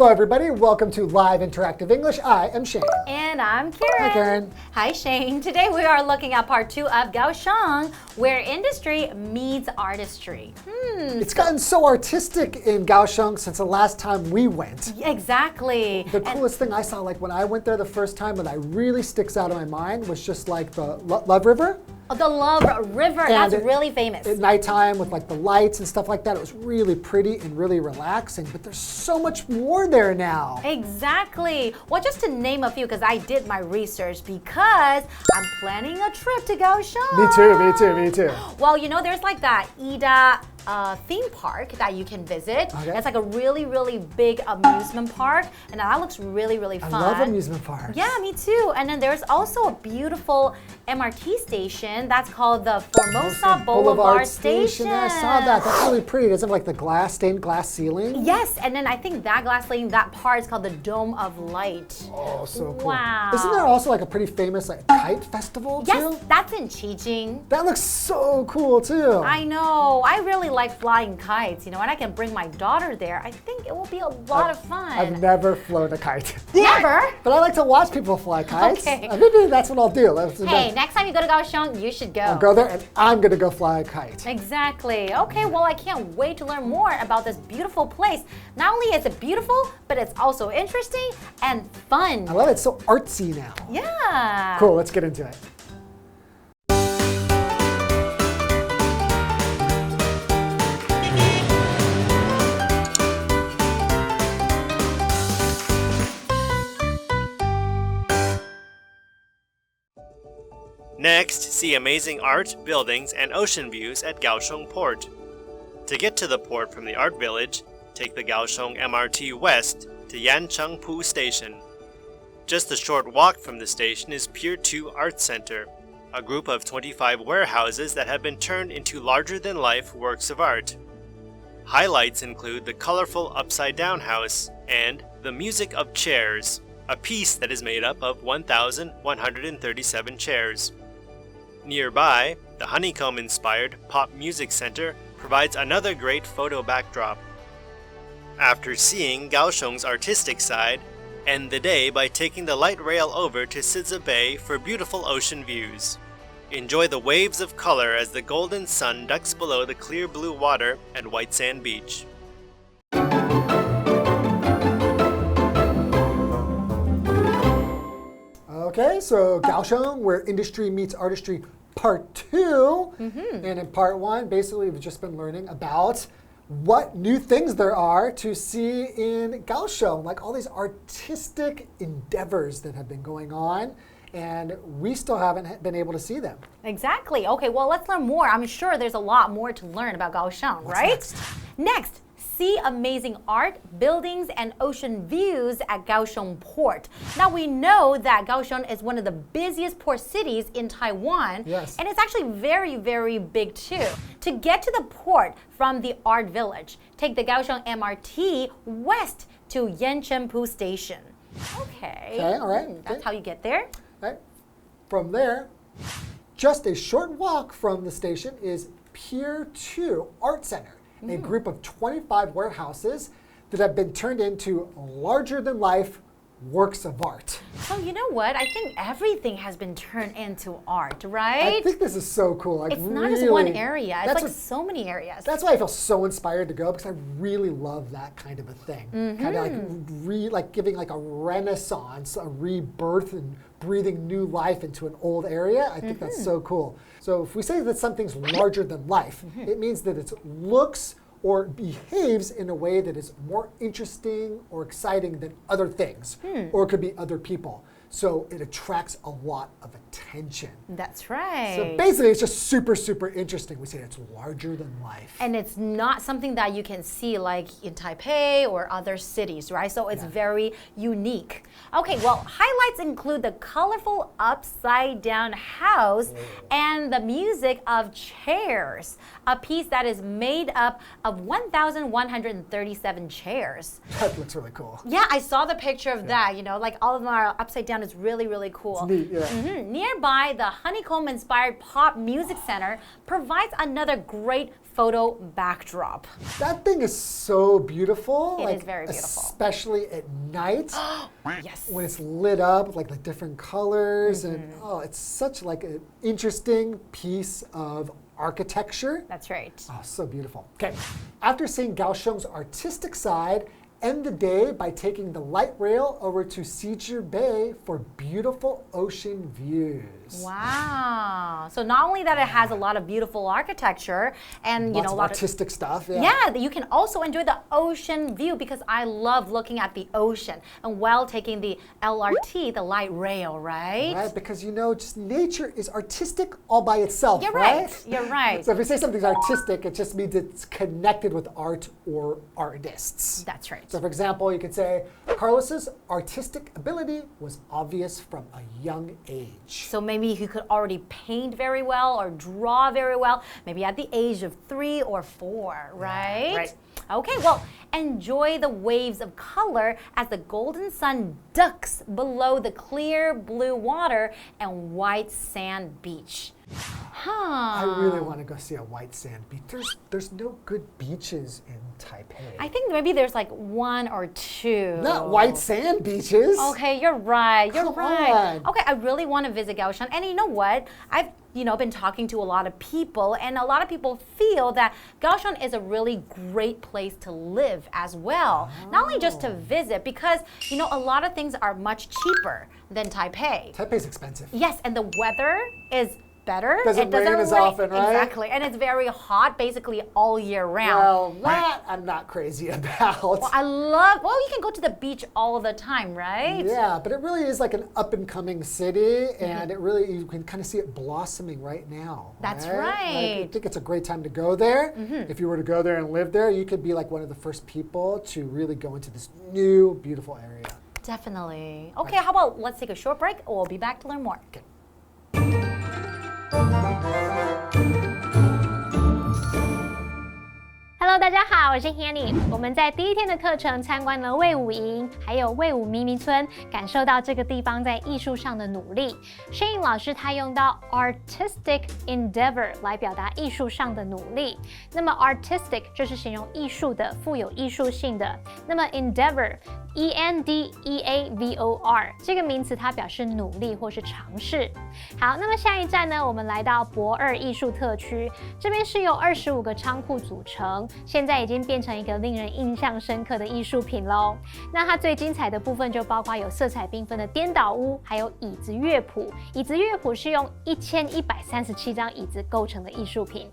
Hello, everybody. Welcome to Live Interactive English. I am Shane. And I'm Karen. Hi, Karen. Hi, Shane. Today we are looking at part 2 of Kaohsiung, where industry meets artistry. It's gotten so artistic in Kaohsiung since the last time we went. Exactly. The coolest thing I saw, like when I went there the first time, that really sticks out in my mind was just like the Love River. Oh, the Love River, that's really famous. At nighttime with like the lights and stuff like that, it was really pretty and really relaxing, but there's so much more there now. Exactly. Well, just to name a few, because I did my research, because I'm planning a trip to Kaohsiung. Me too. Well, you know, there's like that Ida theme park that you can visit. Okay. It's like a really, really big amusement park, and that looks really, really fun. I love amusement parks. Yeah, me too. And then there's also a beautiful MRT station that's called the Formosa Boulevard Station. Yeah, I saw that. That's really pretty. Doesn't it have like the stained glass ceiling? Yes, and then I think that glass ceiling, that part is called the Dome of Light. Oh, so cool. Wow. Isn't there also like a pretty famous like kite festival too? Yes, that's in Qijing. That looks so cool too. I know. I really like flying kites, you know, and I can bring my daughter there. I think it will be a lot of fun. I've never flown a kite. Never? But I like to watch people fly kites. Okay. Maybe that's what I'll do. Hey, next time you go to Kaohsiung, you should go. I'll go there and I'm going to go fly a kite. Exactly. Okay, well, I can't wait to learn more about this beautiful place. Not only is it beautiful, but it's also interesting and fun. I love it. It's so artsy now. Yeah. Cool, let's get into it. Next, see amazing art, buildings, and ocean views at Kaohsiung Port. To get to the port from the art village, take the Kaohsiung MRT West to Yanchengpu Station. Just a short walk from the station is Pier 2 Art Center, a group of 25 warehouses that have been turned into larger-than-life works of art. Highlights include the colorful upside-down house and the Music of Chairs, a piece that is made up of 1,137 chairs. Nearby, the honeycomb-inspired Pop Music Center provides another great photo backdrop. After seeing Kaohsiung's artistic side, end the day by taking the light rail over to Sidza Bay for beautiful ocean views. Enjoy the waves of color as the golden sun ducks below the clear blue water at White Sand Beach. Okay, so Kaohsiung, where industry meets artistry, part 2. And in part 1, basically, we've just been learning about what new things there are to see in Kaohsiung, like all these artistic endeavors that have been going on, and we still haven't been able to see them. Exactly. Okay, well, let's learn more. I'm sure there's a lot more to learn about Kaohsiung, right? Next, see amazing art, buildings, and ocean views at Kaohsiung Port. Now, we know that Kaohsiung is one of the busiest port cities in Taiwan. Yes. And it's actually very, very big too. To get to the port from the art village, take the Kaohsiung MRT west to Yanchengpu Station. Okay. Okay, all right. That's how you get there. Right. From there, just a short walk from the station is Pier 2 Art Center, a group of 25 warehouses that have been turned into larger-than-life works of art. So you know what? I think everything has been turned into art, right? I think this is so cool. Like, it's not just one area. It's like so many areas. That's why I feel so inspired to go, because I really love that kind of a thing. Kind of like giving like a renaissance, a rebirth, and breathing new life into an old area. I think that's so cool. So if we say that something's larger than life, it means that it looks or behaves in a way that is more interesting or exciting than other things, or it could be other people. So it attracts a lot of attention. That's right. So basically, it's just super, super interesting. We say it's larger than life. And it's not something that you can see like in Taipei or other cities, right? So it's very unique. Okay, well, highlights include the colorful upside down house and the music of chairs, a piece that is made up of 1,137 chairs. That looks really cool. Yeah, I saw the picture of that, you know, like all of them are upside down Kaohsiung is really, really cool. It's neat, yeah. Nearby, the honeycomb-inspired pop music center provides another great photo backdrop. That thing is so beautiful. It is very beautiful. Especially at night. Yes. When it's lit up with like different colors and it's such like an interesting piece of architecture. That's right. Oh, so beautiful. Okay, after seeing Kaohsiung's artistic side, end the day by taking the light rail over to Siju Bay for beautiful ocean views. Wow. So not only that it has a lot of beautiful architecture and Lots a of lot artistic stuff. Yeah, you can also enjoy the ocean view because I love looking at the ocean and while taking the LRT, the light rail, right? Right, because just nature is artistic all by itself, You're right. You're right. So if we say something's artistic, it just means it's connected with art or artists. That's right. So for example, you could say, Carlos's artistic ability was obvious from a young age. So maybe he could already paint very well or draw very well, maybe at the age of 3 or 4, right? Right. Okay, well, enjoy the waves of color as the golden sun ducks below the clear blue water and white sand beach. I really want to go see a white sand beach. There's no good beaches in Taipei. I think maybe there's like 1 or 2. Not white sand beaches. Okay, you're right. You're Come right. on. Okay, I really want to visit Kaohsiung. And you know what? I've been talking to a lot of people, and a lot of people feel that Kaohsiung is a really great place to live as well. Not only just to visit, because a lot of things are much cheaper than Taipei. Taipei's expensive. Yes, and the weather is better. Doesn't rain as often, right? Exactly, and it's very hot basically all year round. Well, that I'm not crazy about. Well, you can go to the beach all the time, right? Yeah, but it really is like an up-and-coming city, and you can kind of see it blossoming right now. That's right. right. I think it's a great time to go there. If you were to go there and live there, you could be like one of the first people to really go into this new, beautiful area. Definitely. Okay, how about let's take a short break. We'll be back to learn more. Okay. Hello， 大家好，我是 Hanny。我们在第一天的课程参观了魏武营，还有魏武咪咪村，感受到这个地方在艺术上的努力。Shane 老师他用到 artistic endeavor 来表达艺术上的努力。那么 artistic 就是形容艺术的、富有艺术性的。那么 endeavor。E-N-D-E-A-V-O-R 这个名词它表示努力或是尝试。好，那么下一站呢，我们来到博二艺术特区，这边是由25个仓库组成，现在已经变成一个令人印象深刻的艺术品咯。那它最精彩的部分就包括有色彩缤纷的颠倒屋，还有椅子乐谱。椅子乐谱是用1137张椅子构成的艺术品。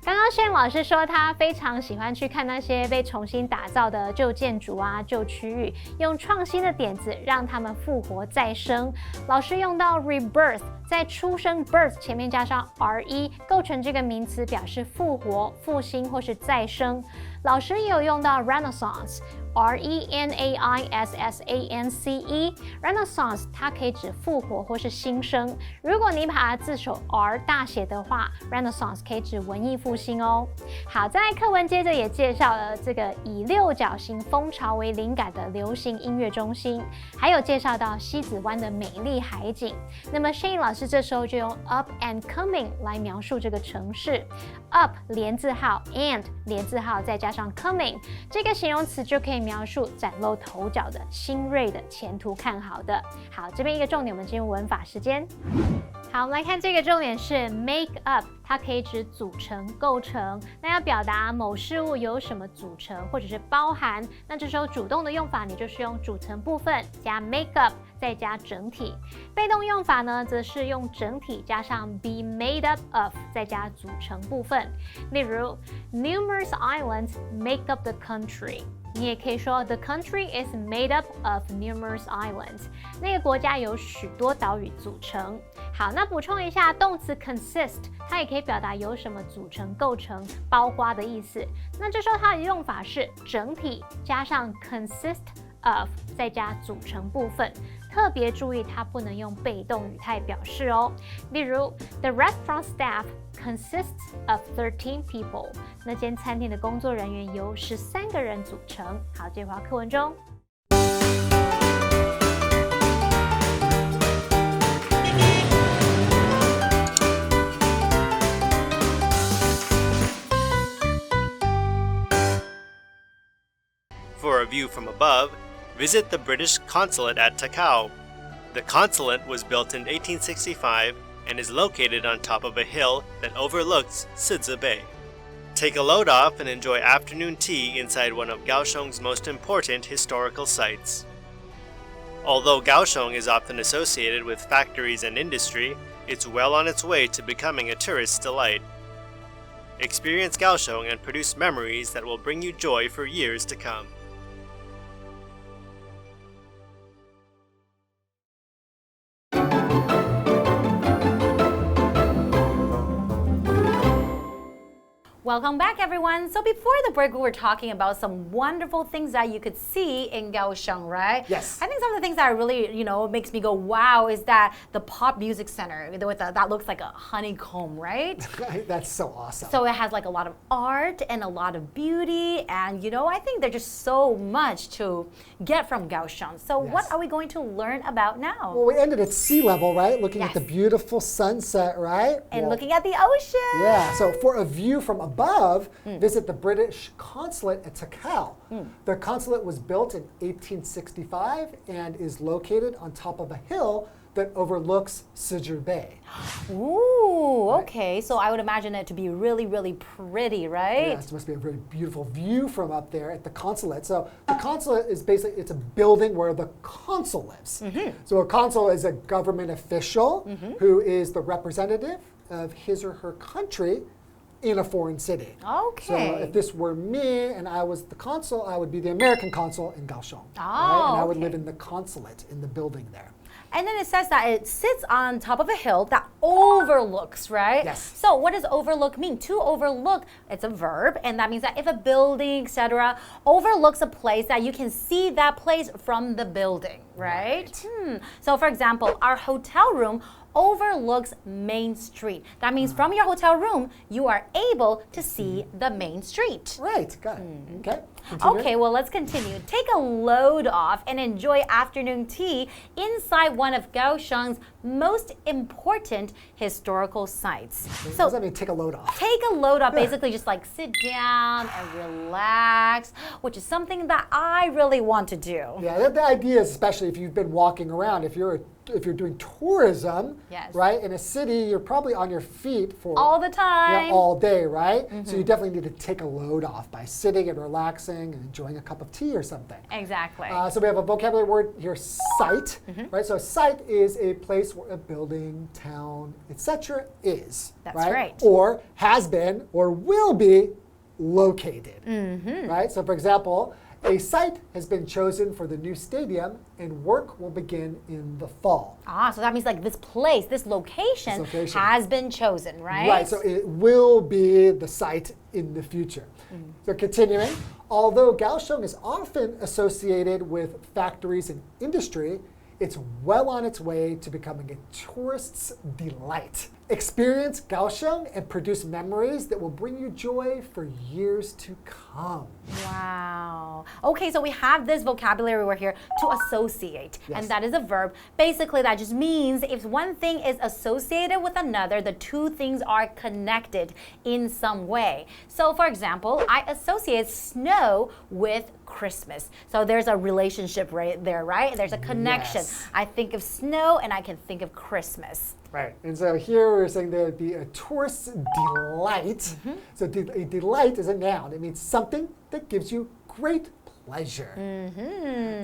刚刚Shane老师说他非常喜欢去看那些被重新打造的旧建筑啊、旧区域。用创新的点子让他们复活再生。老师用到 rebirth， 在出生 birth 前面加上 re， 构成这个名词，表示复活、复兴或是再生。老师也有用到 Renaissance。Renaissance， 它可以指复活或是新生。如果你把它字首 R 大写的话 ，Renaissance 可以指文艺复兴哦。好，在课文接着也介绍了这个以六角形蜂巢为灵感的流行音乐中心，还有介绍到西子湾的美丽海景。那么 Shane 老师这时候就用 up and coming 来描述这个城市。up 连字号 and 连字号再加上 coming 这个形容词就可以描述崭露头角的、新锐的、前途看好的。好，这边一个重点，我们进入文法时间。好，我们来看这个重点是 make up， 它可以指组成、构成。那要表达某事物由什么组成或者是包含，那这时候主动的用法，你就是用主成部分加 make up， 再加整体。被动用法呢，则是用整体加上 be made up of， 再加组成部分。例如 numerous islands make up the country。你也可以说 The country is made up of numerous islands。那个国家由许多岛屿组成。好，那补充一下，动词 consist， 它也可以表达由什么组成、构成、包括的意思。那这时候它的用法是整体加上 consist of， 再加组成部分。特别注意，它不能用被动语态表示哦。例如 The restaurant staff consists of 13 people。那间餐厅的工作人员由13个人组成。好，这回到课文中。For a view from above, visit the British consulate at Takao. The consulate was built in 1865 and is located on top of a hill that overlooks Sizi Bay. Take a load off and enjoy afternoon tea inside one of Kaohsiung's most important historical sites. Although Kaohsiung is often associated with factories and industry, it's well on its way to becoming a tourist's delight. Experience Kaohsiung and produce memories that will bring you joy for years to come. Welcome back, everyone. So before the break, we were talking about some wonderful things that you could see in Kaohsiung, right? Yes. I think some of the things that really, makes me go, wow, is that the Pop Music Center with that looks like a honeycomb, right? That's so awesome. So it has like a lot of art and a lot of beauty, and I think there's just so much to get from Kaohsiung. So what are we going to learn about now? Well, we ended at sea level, right? Looking at Yes. the beautiful sunset, right? And looking at the ocean. Yeah, so for a view from above, visit the British consulate at Takao. The consulate was built in 1865 and is located on top of a hill that overlooks Sizi Bay. Ooh, okay. So I would imagine it to be really, really pretty, right? Yes, it must be a very beautiful view from up there at the consulate. So the consulate is basically, it's a building where the consul lives. So a consul is a government official who is the representative of his or her country in a foreign city. Okay. So if this were me and I was the consul, I would be the American consul in Kaohsiung. Oh, And I would okay. live in the consulate in the building there. And then it says that it sits on top of a hill that overlooks, right? Yes. So what does overlook mean? To overlook, it's a verb, and that means that if a building, etc., overlooks a place, that you can see that place from the building, right? So for example, our hotel room overlooks Main Street. That means from your hotel room, you are able to see the main street. Right, got it. Okay. Continue. Okay, well, let's continue. Take a load off and enjoy afternoon tea inside one of Kaohsiung's most important historical sites. What does that mean, take a load off? Take a load off, basically just like sit down and relax, which is something that I really want to do. Yeah, the idea is, especially if you've been walking around, if you're doing tourism, Yes. right, in a city, you're probably on your feet for All the time. Yeah, all day, right? So you definitely need to take a load off by sitting and relaxing and enjoying a cup of tea or something. Exactly. So we have a vocabulary word here, site, right? So a site is a place where a building, town, etc. is, That's right? right. Or has been or will be located, right? So for example, a site has been chosen for the new stadium and work will begin in the fall. So that means like this place, this location, location. has been chosen, right? Right, so it will be the site in the future. So continuing, although Kaohsiung is often associated with factories and industry, it's well on its way to becoming a tourist's delight. Experience Kaohsiung and produce memories that will bring you joy for years to come. Wow. Okay, so we have this vocabulary word here, to associate. Yes. And that is a verb. Basically, that just means if one thing is associated with another, the two things are connected in some way. So for example, I associate snow with Christmas. So there's a relationship right there, right? There's a connection. Yes. I think of snow and I can think of Christmas. Right, and so here we're saying there would be a tourist's delight. So a delight is a noun. It means something that gives you great pleasure.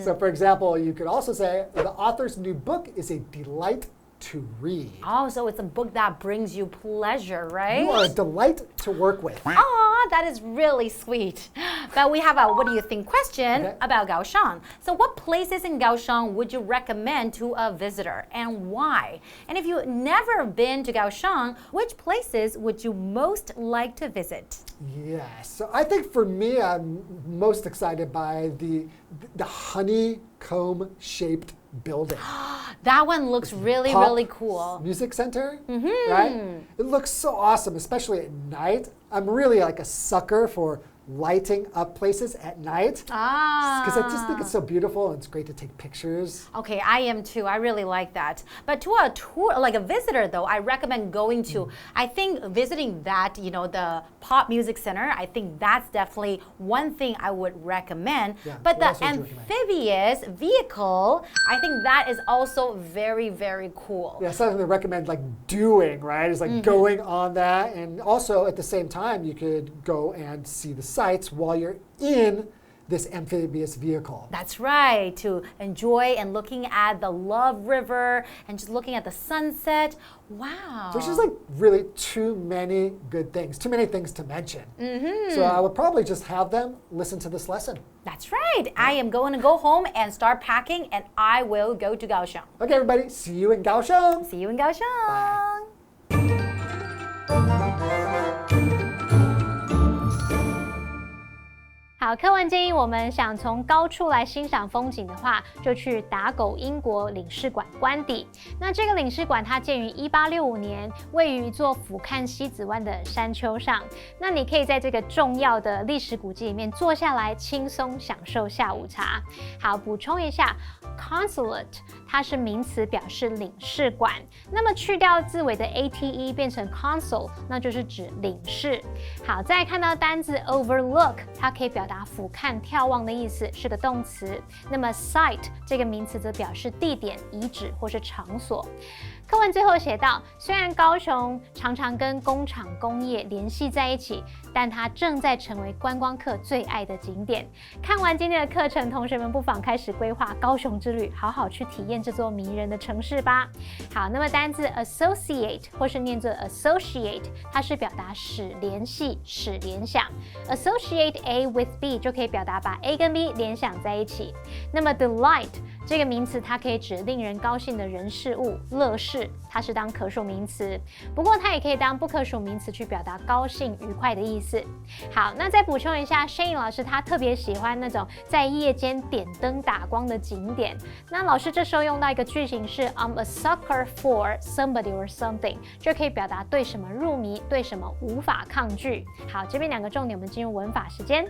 So for example, you could also say the author's new book is a delight to read. Oh, so it's a book that brings you pleasure, right? You are a delight to work with. Aw, that is really sweet. But we have a what do you think question about Kaohsiung. So what places in Kaohsiung would you recommend to a visitor and why? And if you've never been to Kaohsiung, which places would you most like to visit? Yes, so I think for me, I'm most excited by the honeycomb-shaped building. That one looks really, Pop really cool. Music Center, right? It looks so awesome, especially at night. I'm really like a sucker for lighting up places at night. Because I just think it's so beautiful and it's great to take pictures. Okay, I am too. I really like that. But to a tour, like a visitor though, I recommend going to, I think visiting that, the Pop Music Center, I think that's definitely one thing I would recommend. Yeah, but the amphibious vehicle, I think that is also very, very cool. Yeah, something to recommend like doing, right? Is like going on that. And also at the same time, you could go and see the sights while you're in this amphibious vehicle. That's right, to enjoy and looking at the Love River and just looking at the sunset. Wow. There's just like really too many good things, too many things to mention. So I would probably just have them listen to this lesson. That's right. I am going to go home and start packing and I will go to Kaohsiung. Okay, everybody, see you in Kaohsiung. See you in Kaohsiung. Bye. 好，课文建议我们想从高处来欣赏风景的话，就去打狗英国领事馆官邸。那这个领事馆它建于1865年，位于一座俯瞰西子湾的山丘上。那你可以在这个重要的历史古迹里面坐下来，轻松享受下午茶。好，补充一下 ，consulate 它是名词，表示领事馆。那么去掉字尾的 ate 变成 consul， 那就是指领事。好，再看到单字 overlook， 它可以表达俯瞰、眺望的意思，是个动词。那么 site 这个名词则表示地点、遗址或是场所。课文最后写道，虽然高雄常常跟工厂工业联系在一起，但它正在成为观光客最爱的景点。看完今天的课程，同学们不妨开始规划高雄之旅，好好去体验这座迷人的城市吧。好，那么单字 associate 或是念作 associate， 它是表达使联系、使联想。associate A with B 就可以表达把 A 跟 B 联想在一起。那么 delight 这个名词它可以指令人高兴的人事物，乐事，它是当可数名词。不过它也可以当不可数名词去表达高兴、愉快的意思。好，那再补充一下 ，Shane 老师他特别喜欢那种在夜间点灯打光的景点。那老师这时候用到一个句型是 I'm a sucker for somebody or something， 就可以表达对什么入迷，对什么无法抗拒。好，这边两个重点，我们进入文法时间。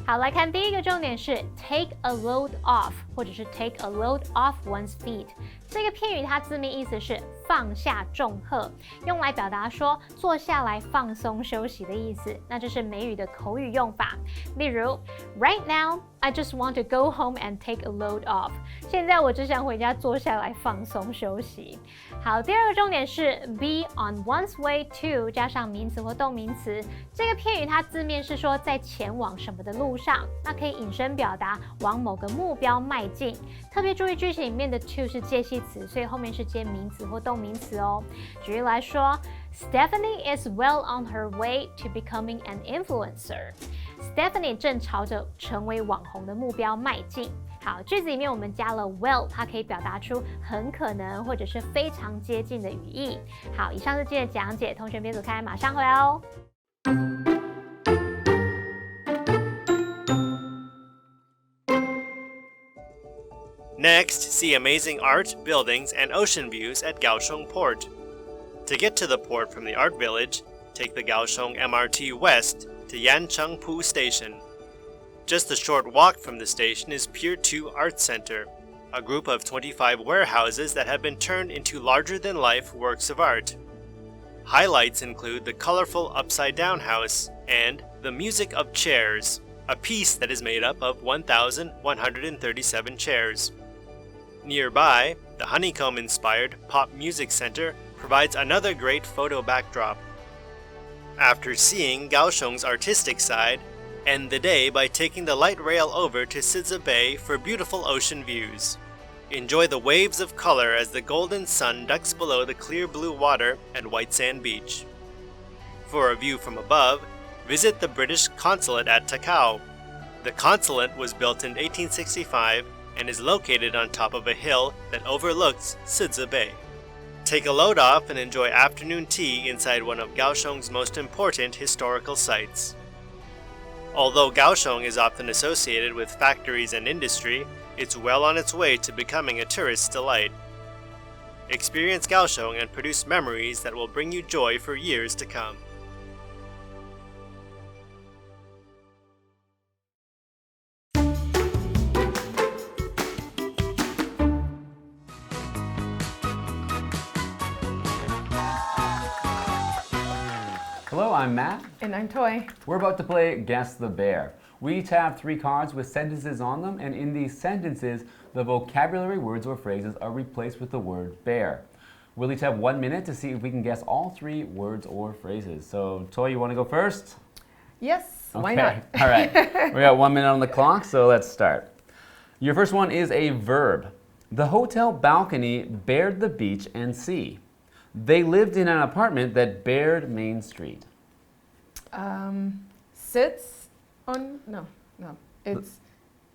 好，来看第一个重点是 take a load off， 或者是 take a load off one's feet。这个片语它字面意思是放下重荷，用来表达说坐下来放松休息的意思。那这是美语的口语用法。例如 ，Right now I just want to go home and take a load off。现在我只想回家坐下来放松休息。好，第二个重点是 be on one's way to 加上名词或动名词。这个片语它字面是说在前往什么的路上，那可以引申表达往某个目标迈进。特别注意句型里面的 to 是介系词，所以后面是接名词或动名词哦。举例来说 ，Stephanie is well on her way to becoming an influencer。Stephanie 正朝着成为网红的目标迈进。好，句子里面我们加了 well， 它可以表达出很可能或者是非常接近的语义。好，以上是今天的讲解，同学别走开，马上回来哦。Next, see amazing art, buildings, and ocean views at Kaohsiung Port. To get to the port from the art village, take the Kaohsiung MRT West to Yanchengpu Station. Just a short walk from the station is Pier 2 Art Center, a group of 25 warehouses that have been turned into larger-than-life works of art. Highlights include the colorful upside-down house and the Music of Chairs, a piece that is made up of 1,137 chairs. Nearby, the honeycomb-inspired Pop Music Center provides another great photo backdrop. After seeing Kaohsiung's artistic side, end the day by taking the light rail over to Sidza Bay for beautiful ocean views. Enjoy the waves of color as the golden sun ducks below the clear blue water at White Sand Beach. For a view from above, visit the British consulate at Takao. The consulate was built in 1865 and is located on top of a hill that overlooks Sidza Bay. Take a load off and enjoy afternoon tea inside one of Kaohsiung's most important historical sites. Although Kaohsiung is often associated with factories and industry, it's well on its way to becoming a tourist's delight. Experience Kaohsiung and produce memories that will bring you joy for years to come. I'm Matt. And I'm Toi. We're about to play Guess the Bear. We each have 3 cards with sentences on them, and in these sentences, the vocabulary words or phrases are replaced with the word bear. We'll each have 1 minute to see if we can guess all 3 words or phrases. So, Toi, you want to go first? Yes, Okay. why not? All right. We got 1 minute on the clock, so let's start. Your first one is a verb. The hotel balcony bared the beach and sea. They lived in an apartment that bared Main Street. Sits on, no, it's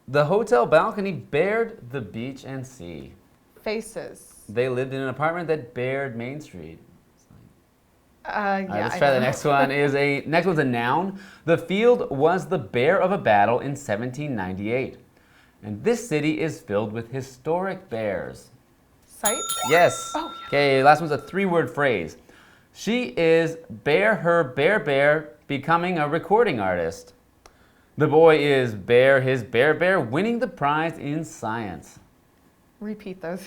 The hotel balcony bared the beach and sea. faces. They lived in an apartment that bared Main Street. Yeah, All right, let's I try the know. next one. Next one's a noun. The field was the bear of a battle in 1798. And this city is filled with historic bears. Site? Yes. Oh, yeah. Okay, last one's a 3-word phrase. She is bear becoming a recording artist. The boy is his bear winning the prize in science. Repeat those.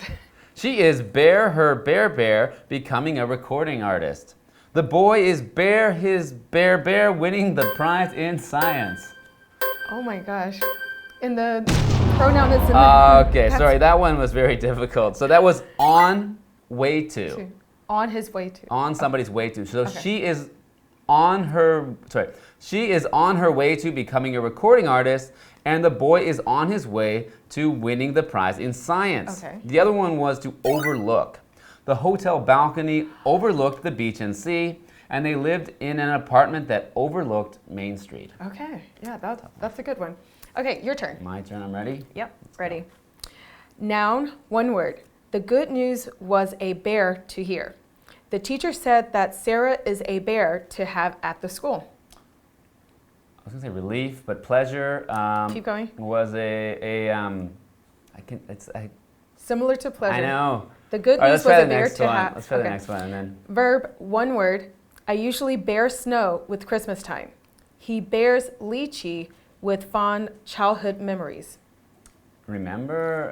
She is bear becoming a recording artist. The boy is his bear winning the prize in science. Oh my gosh. And the pronoun is in the... Okay, sorry, that one was very difficult. So that was on way to. On his way to. On somebody's way to. So Okay. she is on her way to becoming a recording artist, and the boy is on his way to winning the prize in science. Okay. The other one was to overlook. The hotel balcony overlooked the beach and sea, and they lived in an apartment that overlooked Main Street. Okay, yeah, that's a good one. Okay, your turn. My turn, I'm ready? Yep, ready. Noun, 1 word. The good news was a bear to hear. The teacher said that Sarah is a bear to have at the school. I was gonna say relief, but pleasure Keep going. was Similar to pleasure. I know. The good All right, news let's try was a the bear next to one. have. Let's try the next one and then. Verb, 1 word. I usually bear snow with Christmas time. He bears lychee with fond childhood memories. Remember,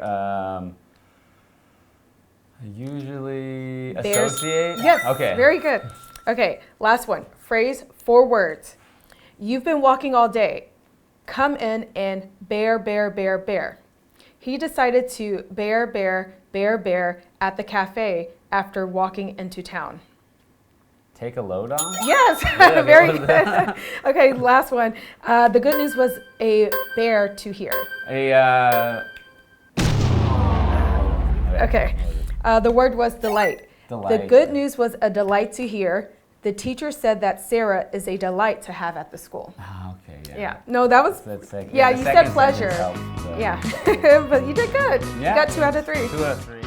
usually Bears- associate? Yes, Okay. very good. Okay, last one. Phrase, 4 words. You've been walking all day. Come in and bear. He decided to bear at the cafe after walking into town. Take a load off? Yes, Yeah, very what was good. that? Okay, last one. The good news was a bear to hear. Okay, the word was delight. The Delight. good news was a delight to hear. The teacher said that Sarah is a delight to have at the school. Ah, okay, yeah. Yeah, no, that was, That's yeah, the you second said pleasure. sentence helped, so. Yeah, but you did good. Yeah. You got 2 out of 3. 2 out of 3.